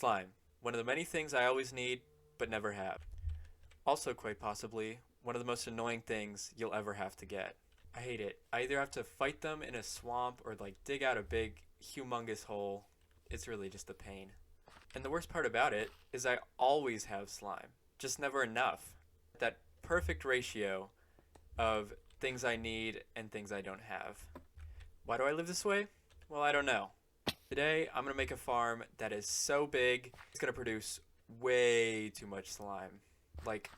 Slime, one of the many things I always need, but never have. Also, quite possibly, one of the most annoying things you'll ever have to get. I hate it. I either have to fight them in a swamp or dig out a big, humongous hole. It's really just a pain. And the worst part about it is I always have slime, just never enough. That perfect ratio of things I need and things I don't have. Why do I live this way? Well, I don't know. Today, I'm gonna make a farm that is so big, it's gonna produce way too much slime. Like,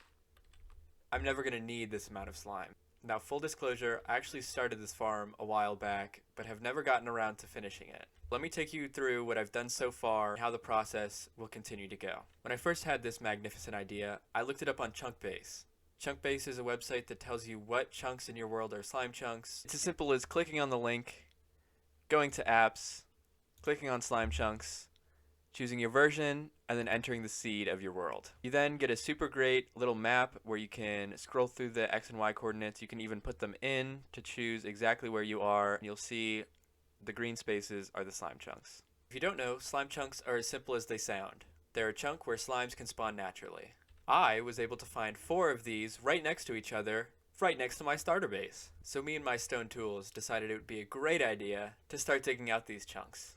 I'm never gonna need this amount of slime. Now, full disclosure, I actually started this farm a while back, but have never gotten around to finishing it. Let me take you through what I've done so far and how the process will continue to go. When I first had this magnificent idea, I looked it up on Chunkbase. Chunkbase is a website that tells you what chunks in your world are slime chunks. It's as simple as clicking on the link, going to apps, clicking on slime chunks, choosing your version, and then entering the seed of your world. You then get a super great little map where you can scroll through the X and Y coordinates. You can even put them in to choose exactly where you are. You'll see the green spaces are the slime chunks. If you don't know, slime chunks are as simple as they sound. They're a chunk where slimes can spawn naturally. I was able to find 4 of these right next to each other, right next to my starter base. So me and my stone tools decided it would be a great idea to start digging out these chunks.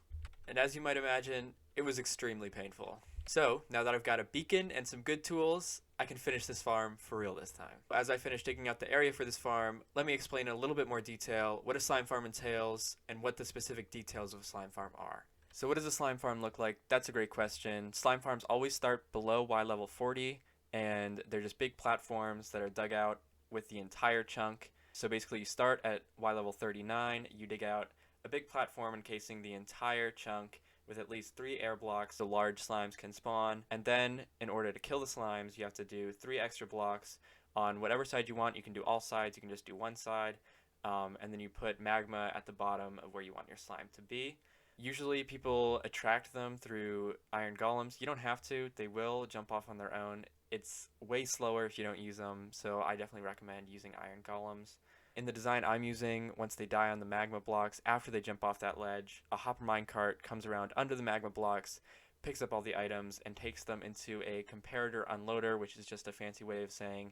And as you might imagine, it was extremely painful. So, now that I've got a beacon and some good tools, I can finish this farm for real this time. As I finish digging out the area for this farm, let me explain in a little bit more detail what a slime farm entails and what the specific details of a slime farm are. So what does a slime farm look like? That's a great question. Slime farms always start below Y level 40, and they're just big platforms that are dug out with the entire chunk. So basically you start at Y level 39, you dig out a big platform encasing the entire chunk with at least 3 air blocks so large slimes can spawn, and then in order to kill the slimes you have to do 3 extra blocks on whatever side you want. You can do all sides, you can just do one side, and then you put magma at the bottom of where you want your slime to be. Usually people attract them through iron golems. You don't have to, they will jump off on their own. It's way slower if you don't use them, so I definitely recommend using iron golems. In the design I'm using, once they die on the magma blocks, after they jump off that ledge, a hopper minecart comes around under the magma blocks, picks up all the items, and takes them into a comparator unloader, which is just a fancy way of saying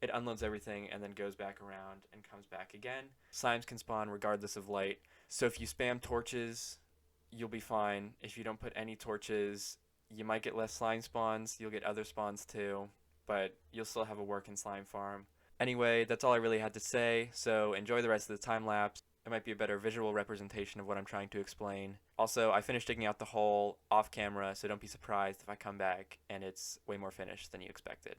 it unloads everything and then goes back around and comes back again. Slimes can spawn regardless of light, so if you spam torches, you'll be fine. If you don't put any torches, you might get less slime spawns, you'll get other spawns too, but you'll still have a working slime farm. Anyway, that's all I really had to say, so enjoy the rest of the time lapse. It might be a better visual representation of what I'm trying to explain. Also, I finished digging out the hole off camera, so don't be surprised if I come back and it's way more finished than you expected.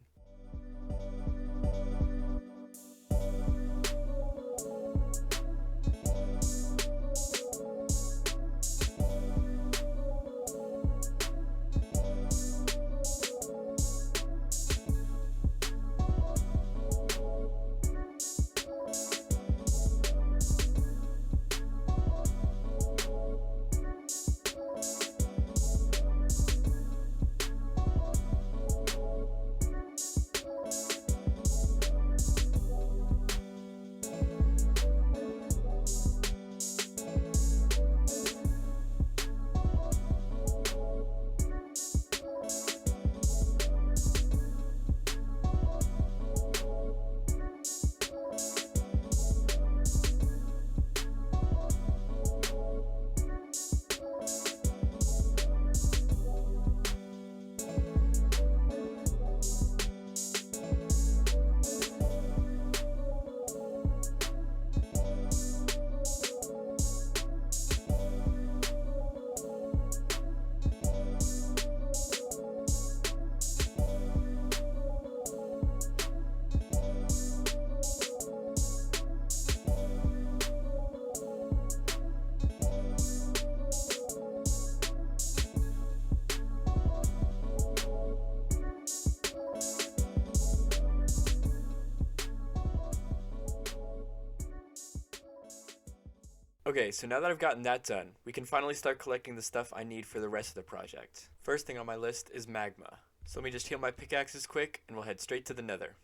Okay, so now that I've gotten that done, we can finally start collecting the stuff I need for the rest of the project. First thing on my list is magma. So let me just heal my pickaxes quick and we'll head straight to the nether.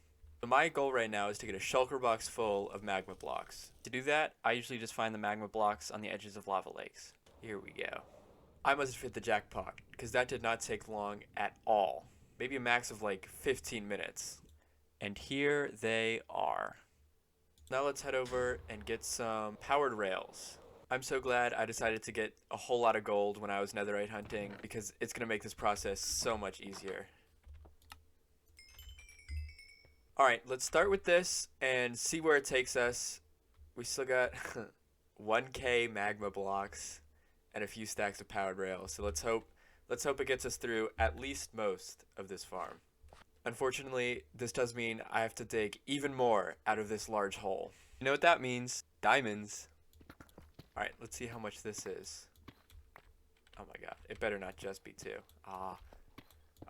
So my goal right now is to get a shulker box full of magma blocks. To do that, I usually just find the magma blocks on the edges of lava lakes. Here we go. I must have hit the jackpot, because that did not take long at all. Maybe a max of like 15 minutes. And here they are. Now let's head over and get some powered rails. I'm so glad I decided to get a whole lot of gold when I was netherite hunting, because it's going to make this process so much easier. Alright, let's start with this and see where it takes us. We still got 1k magma blocks and a few stacks of powered rails, so let's hope it gets us through at least most of this farm. Unfortunately, this does mean I have to dig even more out of this large hole. You know what that means? Diamonds. Alright, let's see how much this is. Oh my god, it better not just be 2. Ah.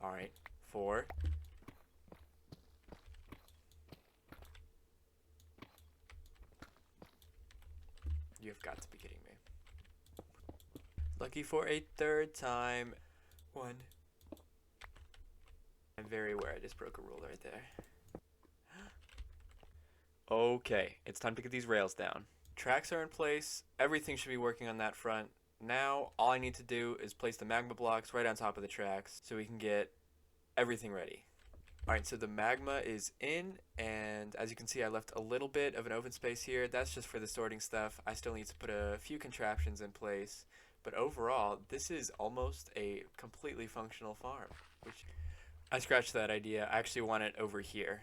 Alright, 4. You've got to be kidding me. Lucky for a 3rd time. 1. I'm very aware I just broke a rule right there. Okay, it's time to get these rails down. Tracks are in place. Everything should be working on that front. Now, all I need to do is place the magma blocks right on top of the tracks so we can get everything ready. Alright, so the magma is in, and as you can see, I left a little bit of an open space here. That's just for the sorting stuff. I still need to put a few contraptions in place, but overall, this is almost a completely functional farm. Which I scratched that idea. I actually want it over here.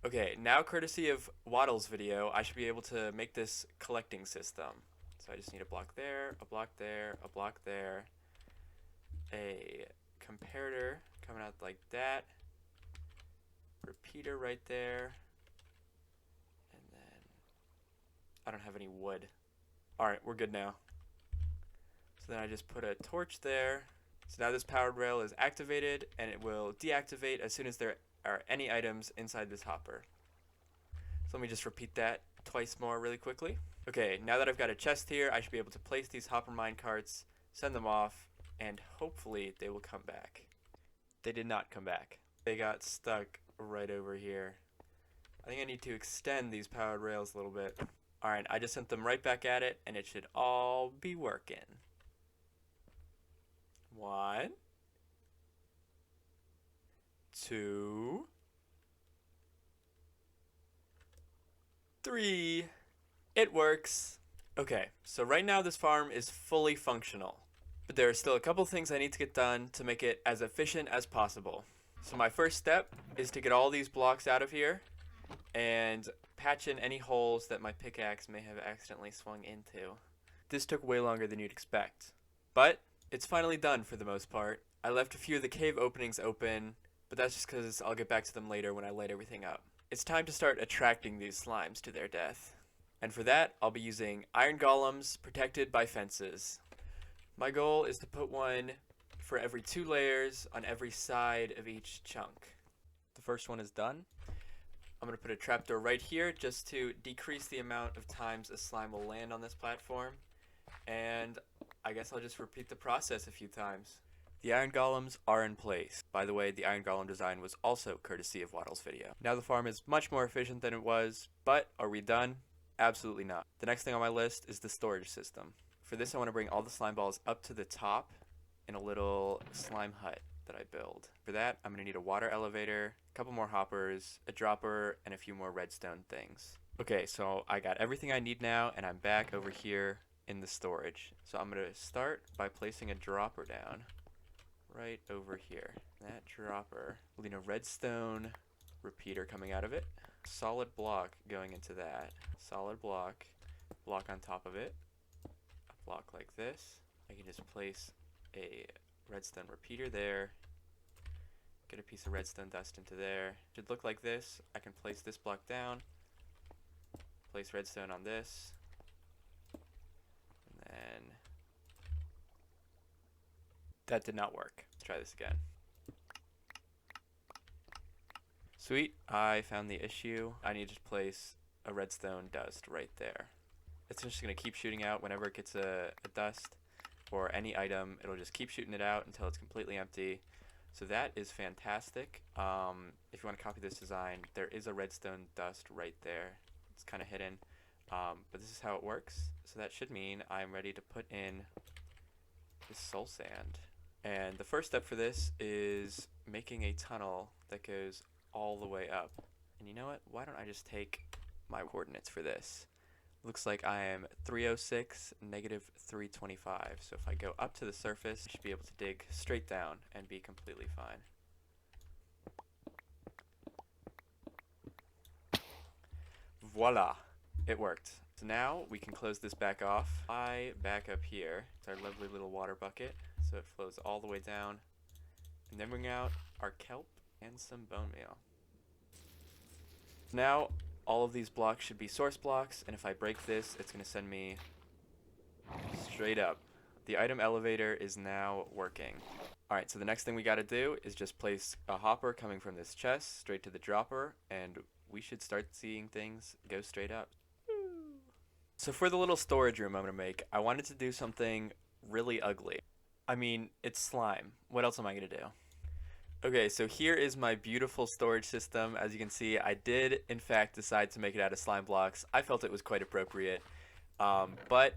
Okay, now courtesy of Waddle's video, I should be able to make this collecting system. So I just need a block there, a block there, a block there, a comparator coming out like that, repeater right there, and then I don't have any wood. Alright, we're good now. So then I just put a torch there. So now this powered rail is activated, and it will deactivate as soon as there are any items inside this hopper. So let me just repeat that twice more really quickly. Okay, now that I've got a chest here, I should be able to place these hopper mine carts, send them off, and hopefully they will come back. They did not come back. They got stuck right over here. I think I need to extend these powered rails a little bit. Alright, I just sent them right back at it, and it should all be working. 1, 2, 3. It works. Okay, so right now this farm is fully functional, but there are still a couple things I need to get done to make it as efficient as possible. So my first step is to get all these blocks out of here and patch in any holes that my pickaxe may have accidentally swung into. This took way longer than you'd expect, but it's finally done for the most part. I left a few of the cave openings open, but that's just because I'll get back to them later when I light everything up. It's time to start attracting these slimes to their death. And for that, I'll be using iron golems protected by fences. My goal is to put one for every 2 layers on every side of each chunk. The first one is done. I'm going to put a trapdoor right here just to decrease the amount of times a slime will land on this platform. And I guess I'll just repeat the process a few times. The iron golems are in place. By the way, the iron golem design was also courtesy of Waddle's video. Now the farm is much more efficient than it was, but are we done? Absolutely not. The next thing on my list is the storage system. For this, I want to bring all the slime balls up to the top in a little slime hut that I build. For that, I'm going to need a water elevator, a couple more hoppers, a dropper, and a few more redstone things. Okay, so I got everything I need now, and I'm back over here in the storage. So I'm going to start by placing a dropper down right over here. That dropper will need a redstone repeater coming out of it. Solid block going into that. Solid block. Block on top of it. A block like this. I can just place a redstone repeater there. Get a piece of redstone dust into there. Should look like this. I can place this block down. Place redstone on this. And then that did not work. Let's try this again. Sweet, I found the issue. I need to place a redstone dust right there. It's just going to keep shooting out whenever it gets a dust or any item. It'll just keep shooting it out until it's completely empty. So that is fantastic. If you want to copy this design, there is a redstone dust right there. It's kind of hidden, but this is how it works. So that should mean I'm ready to put in is soul sand. And the first step for this is making a tunnel that goes all the way up. And you know what? Why don't I just take my coordinates for this? Looks like I am 306, negative 325. So if I go up to the surface, I should be able to dig straight down and be completely fine. Voila! It worked. So now we can close this back off. I back up here. It's our lovely little water bucket. So it flows all the way down. And then bring out our kelp and some bone meal. Now all of these blocks should be source blocks, and if I break this, it's going to send me straight up. The item elevator is now working. Alright, so the next thing we got to do is just place a hopper coming from this chest straight to the dropper, and we should start seeing things go straight up. So for the little storage room I'm going to make, I wanted to do something really ugly. I mean, it's slime. What else am I going to do? Okay, so here is my beautiful storage system. As you can see, I did, in fact, decide to make it out of slime blocks. I felt it was quite appropriate. But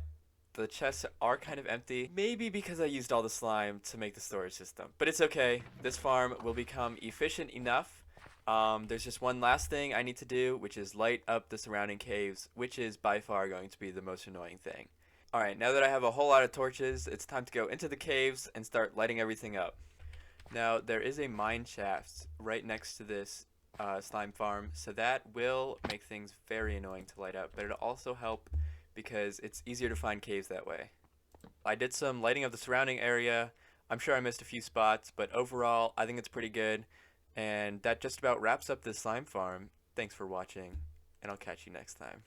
the chests are kind of empty. Maybe because I used all the slime to make the storage system. But it's okay. This farm will become efficient enough. There's just one last thing I need to do, which is light up the surrounding caves, which is by far going to be the most annoying thing. Alright, now that I have a whole lot of torches, it's time to go into the caves and start lighting everything up. Now, there is a mine shaft right next to this slime farm, so that will make things very annoying to light up, but it'll also help because it's easier to find caves that way. I did some lighting of the surrounding area. I'm sure I missed a few spots, but overall, I think it's pretty good. And that just about wraps up this slime farm. Thanks for watching, and I'll catch you next time.